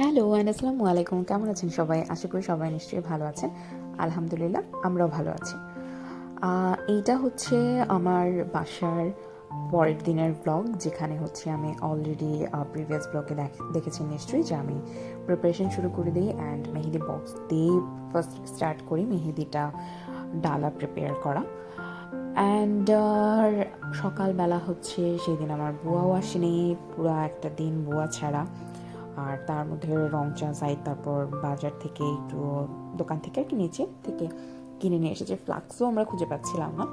Hello and আসসালামু আলাইকুম। কেমন আছেন সবাই? আশা করি সবাই নিশ্চয়ই ভালো আছেন। আলহামদুলিল্লাহ আমরাও ভালো আছি। এইটা হচ্ছে আমার বাসার পরের দিনের ব্লগ, যেখানে হচ্ছে আমি অলরেডি প্রিভিয়াস ব্লগে দেখেছি নিশ্চয়ই যে আমি প্রিপারেশন শুরু করে দিই অ্যান্ড মেহেদি বক্স দিয়ে ফার্স্ট স্টার্ট করি মেহেদিটা ডালা প্রিপেয়ার করা। অ্যান্ড সকালবেলা হচ্ছে সেদিন আমার বুয়াও আসেনি, পুরো একটা দিন বুয়া ছাড়া। আর তার মধ্যে রং চা সাইড, তারপর বাজার থেকে একটু দোকান থেকে আর কি নিচে থেকে কিনে নিয়ে এসেছে। ফ্লাক্সও আমরা খুঁজে পাচ্ছিলাম না,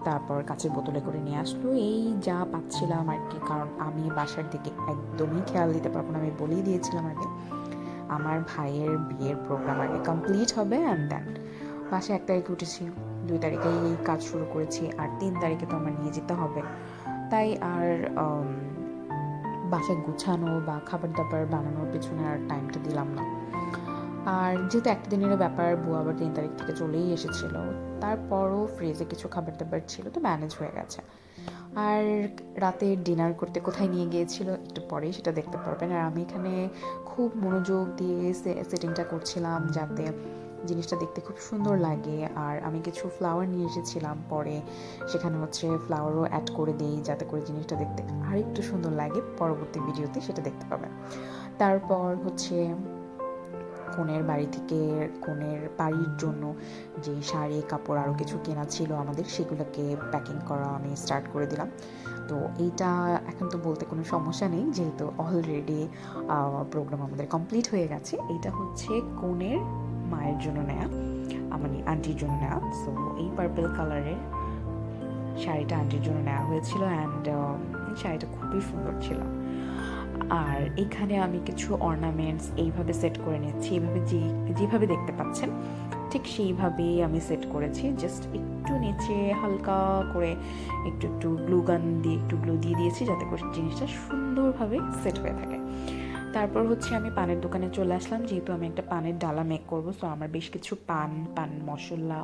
তারপর কাঁচের বোতলে করে নিয়ে আসলো। এই যা পাচ্ছিলাম আর কি, কারণ আমি বাসার দিকে একদমই খেয়াল দিতে পারবো না। আমি বলেই দিয়েছিলাম আগে আমার ভাইয়ের বিয়ের প্রোগ্রাম আগে কমপ্লিট হবে অ্যান্ড দেন বাসায় 1 তারিখে উঠেছি, 2 তারিখে এই কাজ শুরু করেছি, আর 3 তারিখে তো আমার নিয়ে যেতে হবে। তাই আর বাসায় গুছানো বা খাবার দাবার বানানোর পেছনে আর টাইমটা দিলাম না। আর যেহেতু একটা দিনের ব্যাপার, বুয়া আবার 3 তারিখ থেকে চলেই এসেছিল, তারপরও ফ্রিজে কিছু খাবার দাবার ছিল, তো ম্যানেজ হয়ে গেছে। আর রাতে ডিনার করতে কোথায় নিয়ে গিয়েছিল একটু পরেই সেটা দেখতে পারবেন। আর আমি এখানে খুব মনোযোগ দিয়ে সেটিংটা করছিলাম যাতে জিনিসটা দেখতে খুব সুন্দর লাগে। আর আমি কিছু ফ্লাওয়ার নিয়ে এসেছিলাম, পরে সেখানে হচ্ছে ফ্লাওয়ারও অ্যাড করে দিই যাতে করে জিনিসটা দেখতে আর একটু সুন্দর লাগে। পরবর্তী ভিডিওতে সেটা দেখতে পাবেন। তারপর হচ্ছে কনের বাড়ি থেকে কনের বাড়ির জন্য যে শাড়ি কাপড় আরও কিছু কেনা ছিল আমাদের, সেগুলোকে প্যাকিং করা আমি স্টার্ট করে দিলাম। তো এইটা এখন তো বলতে কোনো সমস্যা নেই, যেহেতু অলরেডি প্রোগ্রাম আমাদের কমপ্লিট হয়ে গেছে। এইটা হচ্ছে কনের মায়ের জন্য নেয়া, মানে আন্টির জন্য নেওয়া। সো এই পার্পল কালারের শাড়িটা আন্টির জন্য নেওয়া হয়েছিল অ্যান্ড শাড়িটা খুবই সুন্দর ছিল। আর এখানে আমি কিছু অর্নামেন্টস এইভাবে সেট করে নিচ্ছি, এইভাবে যেভাবে দেখতে পাচ্ছেন ঠিক সেইভাবেই আমি সেট করেছি। জাস্ট একটু নিচে হালকা করে একটু একটু গ্লু দিয়ে দিয়েছি যাতে করে জিনিসটা সুন্দরভাবে সেট হয়ে থাকে। তারপর হচ্ছে আমি পানের দোকানে চলে আসলাম, যেহেতু আমি একটা পানের ডালা মেক করবো। সো আমার বেশ কিছু পান মশলা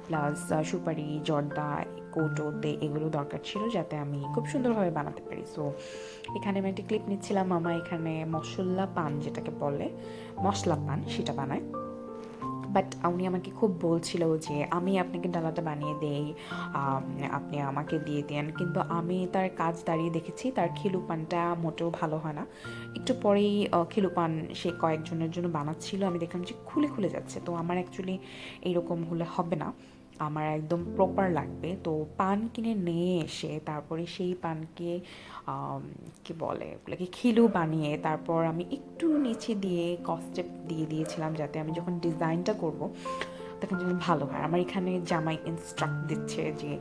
প্লাস সুপারি, জর্দা, কৌটোতে এগুলো দরকার ছিল যাতে আমি খুব সুন্দরভাবে বানাতে পারি। সো এখানে আমি একটা ক্লিপ নিচ্ছিলাম। মামা এখানে মশলা পান, যেটাকে বলে মশলা পান, সেটা বানায়। বাট উনি আমাকে খুব বলছিল যে আমি আপনাকে ডালাটা বানিয়ে দেই, আপনি আমাকে দিয়ে দেন, কিন্তু আমি তার কাজ দাঁড়িয়ে দেখেছি তার খিলু পানটা মোটেও ভালো হয় না। একটু পরেই খিলু পান সে কয়েকজনের জন্য বানাচ্ছিল, আমি দেখলাম যে খুলে খুলে যাচ্ছে। তো আমার অ্যাকচুয়ালি এইরকম হলে হবে না, আমার একদম প্রপার লাগবে। তো পান কিনে নিয়ে এসে তারপরে সেই পানকে কি বলে ওগুলোকে খিলু বানিয়ে তারপর আমি একটু নিচে দিয়ে কস্টেপ দিয়ে দিয়েছিলাম যাতে আমি যখন ডিজাইনটা করব তখন যেন ভালো হয়। আমার এখানে জামাই ইনস্ট্রাক্ট দিচ্ছে যে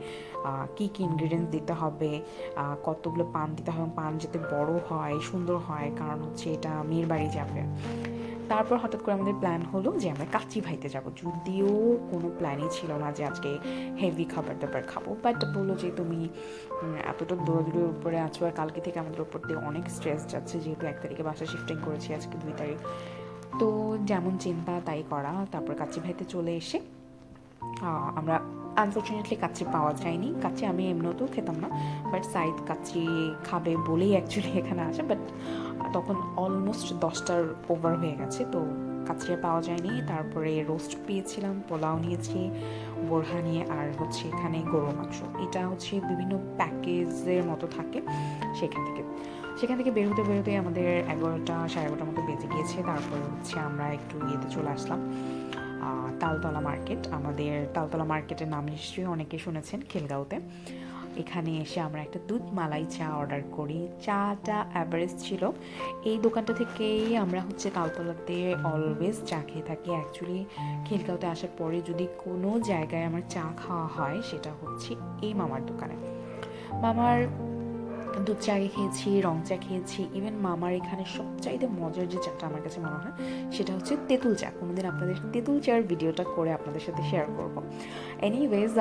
কী কী ইনগ্রিডিয়েন্টস দিতে হবে, কতগুলো পান দিতে হবে, পান যাতে বড় হয় সুন্দর হয়, কারণ হচ্ছে এটা মেয়ের বাড়ি যাবে। তারপর হঠাৎ করে আমাদের প্ল্যান হলো যে আমরা কাচ্চি ভাইতে যাব, যদিও কোনো প্ল্যানই ছিল না যে আজকে হেভি খাবার দাবার খাবো। বাট বললো যে তুমি এতটা দৌড়াদৌড়ির উপরে আছো, আর কালকে থেকে আমাদের উপর দিয়ে অনেক স্ট্রেস যাচ্ছে, যেহেতু 1 তারিখে বাসা শিফটিং করেছি, আজকে 2 তারিখ। তো যেমন চিন্তা তাই করা। তারপর কাচ্চি ভাইতে চলে এসে আমরা আনফর্চুনেটলি কাচ্চি পাওয়া যায়নি। কাচ্চি আমি এমনিতেও খেতাম না, বাট সাইদ কাচ্চি খাবে বলেই অ্যাকচুয়ালি এখানে আসে। বাট তখন অলমোস্ট 10টার ওভার হয়ে গেছে, তো কাচ্চি পাওয়া যায়নি। তারপরে রোস্ট পেয়েছিলাম, পোলাও নিয়েছি, বোরহানি, আর হচ্ছে এখানে গরুর মাংস। এটা হচ্ছে বিভিন্ন প্যাকেজের মতো থাকে, সেখান থেকে বেরোতে আমাদের 11টা 11:30 মতো বেজে গিয়েছে। তারপর হচ্ছে আমরা একটু ইয়েতে চলে আসলাম, তালতলা মার্কেট। আমাদের তালতলা মার্কেটের নাম নিশ্চয়ই অনেকে শুনেছেন, খিলগাঁওতে। এখানে এসে আমরা একটা দুধ মালাই চা অর্ডার করি। চাটা অ্যাভারেজ ছিল। এই দোকানটা থেকেই আমরা হচ্ছে তালতলাতে অলওয়েজ চা খেয়ে থাকি। অ্যাকচুয়ালি খিলগাঁওতে আসার পরে যদি কোনো জায়গায় আমার চা খাওয়া হয় সেটা হচ্ছে এই মামার দোকানে। মামার দুধ চা খেয়েছি, রং চা খেয়েছি, ইভেন মামার এখানে সবচাইতে মজার যে চাটা আমার কাছে মনে হয় সেটা হচ্ছে তেঁতুল চা। কোনোদিন আপনাদের তেঁতুল চার ভিডিওটা করে আপনাদের সাথে শেয়ার করব। এনিওয়েজ,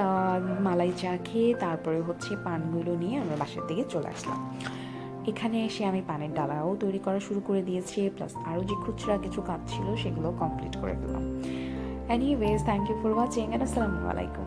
মালাই চা খেয়ে তারপরে হচ্ছে পানগুলো নিয়ে আমরা বাসার দিকে চলে আসলাম। এখানে এসে আমি পানের ডালাও তৈরি করা শুরু করে দিয়েছি, প্লাস আরও যে খুচরা কিছু কাজ ছিল সেগুলো কমপ্লিট করে ফেললাম। Anyways, thank you for watching and আসসালামু আলাইকুম।